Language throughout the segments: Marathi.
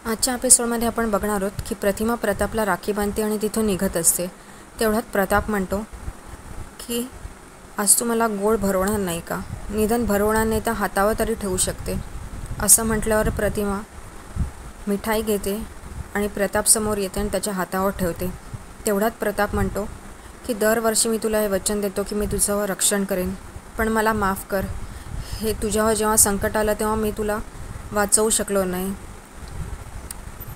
आजच्या एपिसोडमध्ये आपण बघणार आहोत की प्रतिमा प्रतापला राखी बांधते आणि तिथून निघत असते. तेवढ्यात प्रताप म्हणतो की आज तू मला गोड भरवणार नाही का? निदान भरवणार नाही तर हातावर तरी ठेवू शकते. असं म्हटल्यावर प्रतिमा मिठाई घेते आणि प्रतापसमोर येते आणि त्याच्या हातावर ठेवते. तेवढ्यात प्रताप म्हणतो की दरवर्षी मी तुला हे वचन देतो की मी तुझं रक्षण करेन, पण मला माफ कर. हे तुझ्यावर जेव्हा संकट आलं तेव्हा मी तुला वाचवू शकलो नाही.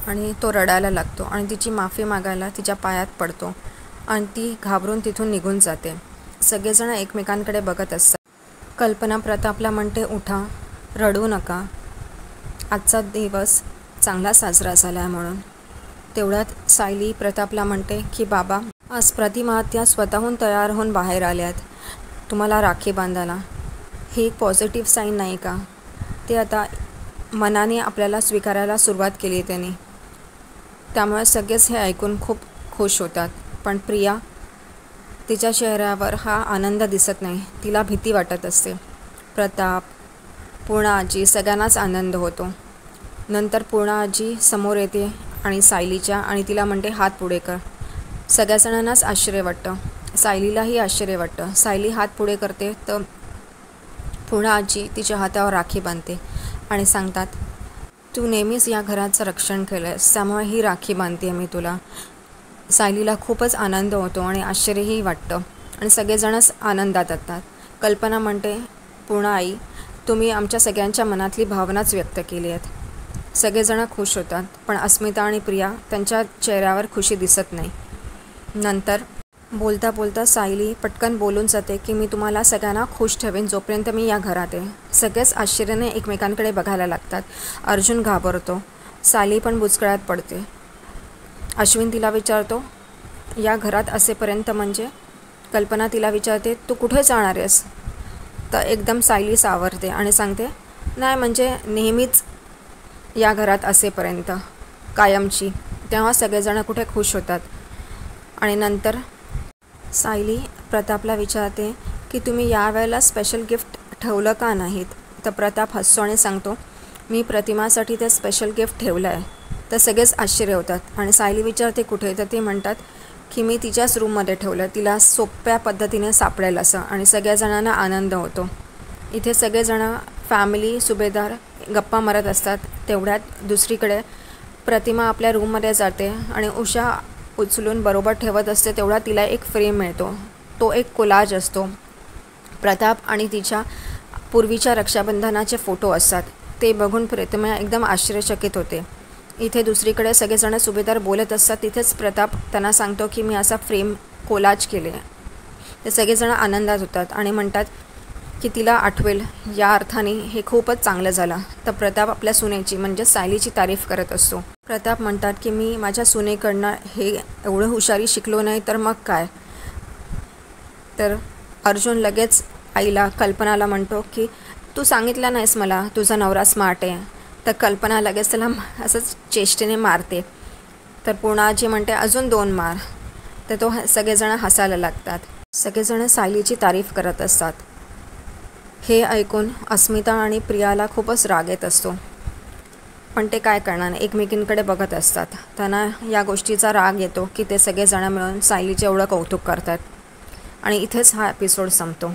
आणि तो रडायला लागतो आणि तिची माफी मागायला तिच्या पायात पडतो आणि ती घाबरून तिथून निघून जाते. सगळेजण एकमेकांकडे बघत असतात. कल्पना प्रतापला म्हणते, उठा, रडू नका, आजचा दिवस चांगला साजरा झाला आहे म्हणून. तेवढ्यात सायली प्रतापला म्हणते की बाबा, आज प्रतिमा त्या स्वतःहून तयार होऊन बाहेर आल्यात तुम्हाला राखी बांधायला. ही एक पॉझिटिव्ह साईन नाही का? ते आता मनाने आपल्याला स्वीकारायला सुरुवात केली आहे त्यांनी. त्यामुळे सगळेच हे ऐकून खूप खुश होतात. पण प्रिया, तिच्या चेहऱ्यावर हा आनंद दिसत नाही. तिला भीती वाटत असते. प्रताप, पूर्णा आजी सगळ्यांनाच आनंद होतो. नंतर पूर्णा आजी समोर येते आणि सायलीच्या आणि तिला म्हणते, हात पुढे कर. सगळ्याजणांनाच आश्चर्य वाटतं. सायलीलाही आश्चर्य वाटतं. सायली हात पुढे करते तर पूर्णा आजी तिच्या हातावर राखी बांधते आणि सांगतात, तू नेहमीच या घराचं रक्षण केलं आहेस, त्यामुळे ही राखी बांधते मी तुला. सायलीला खूपच आनंद होतो आणि आश्चर्यही वाटतं आणि सगळेजणच आनंदात असतात. कल्पना म्हणते, पूर्णा आई, तुम्ही आमच्या सगळ्यांच्या मनातली भावनाच व्यक्त केली आहेत. सगळेजण खुश होतात, पण अस्मिता आणि प्रिया त्यांच्या चेहऱ्यावर खुशी दिसत नाही. नंतर बोलता बोलता सायली पटकन बोलून जाते की मी तुम्हाला सगळ्यांना खुश ठेवेन जोपर्यंत मी या घरात आहे. सगळेच आश्चर्याने एकमेकांकडे बघायला लागतात. अर्जुन घाबरतो. सायली पण बुचकळ्यात पडते. अश्विन तिला विचारतो, या घरात असेपर्यंत म्हणजे? कल्पना तिला विचारते, तू कुठे जाणार आहेस? तर एकदम सायली सावरते आणि सांगते, नाही म्हणजे नेहमीच या घरात असेपर्यंत, कायमची. तेव्हा सगळेजण कुठे खुश होतात. आणि नंतर सायली प्रतापला विचारते की तुम्ही यावेळेला स्पेशल गिफ्ट ठेवलं का नाहीत? तर प्रताप हसतो आणि सांगतो, मी प्रतिमासाठी ते स्पेशल गिफ्ट ठेवलं आहे. तर सगळेच आश्चर्य होतात आणि सायली विचारते कुठे? तर ते म्हणतात की मी तिच्याच रूममध्ये ठेवलं, तिला सोप्या पद्धतीने सापडेल असं. आणि सगळ्या जणांना आनंद होतो. इथे सगळेजण फॅमिली सुभेदार गप्पा मारत असतात. तेवढ्यात दुसरीकडे प्रतिमा आपल्या रूममध्ये जाते आणि उषा उचलून बरोबर ठेवत असते. तेवढा तिला एक फ्रेम मिळतो. तो एक कोलाज असतो. प्रताप आणि तिच्या पूर्वीच्या रक्षाबंधनाचे फोटो असतात. ते बघून प्रतिमा एकदम आश्चर्यचकित होते. इथे दुसरीकडे सगळेजण सुभेदार बोलत असतात. तिथेच प्रताप त्यांना सांगतो की मी असा फ्रेम कोलाज केले. ते सगळेजण आनंदात होतात आणि म्हणतात की तिला आठवेल, या अर्थाने हे खूपच चांगलं झालं. तर प्रताप आपल्या सुनेची म्हणजे सायलीची तारीफ करत असतो. प्रताप म्हणतात की मी माझ्या सुनेकडनं हे एवढं हुशारी शिकलो नाही तर मग काय. तर अर्जुन लगेच आईला कल्पनाला म्हणतो की तू सांगितलं नाहीस मला तुझा नवरा स्मार्ट आहे. तर कल्पना लगेच त्याला असंच चेष्टेने मारते. तर पूर्णा आजी म्हणते, अजून 2 मार. तर तो सगळेजण हसायला लागतात. सगळेजण सायलीची तारीफ करत असतात. हे ऐकून अस्मिता आणि प्रियाला खूपच राग येत असतो. पण ते काय करणार, एकमेकींकडे बघत असतात. त्यांना या गोष्टीचा राग येतो की ते सगळेजण मिळून सायलीचे एवढं कौतुक करतात. आणि इथेच हा एपिसोड संपतो.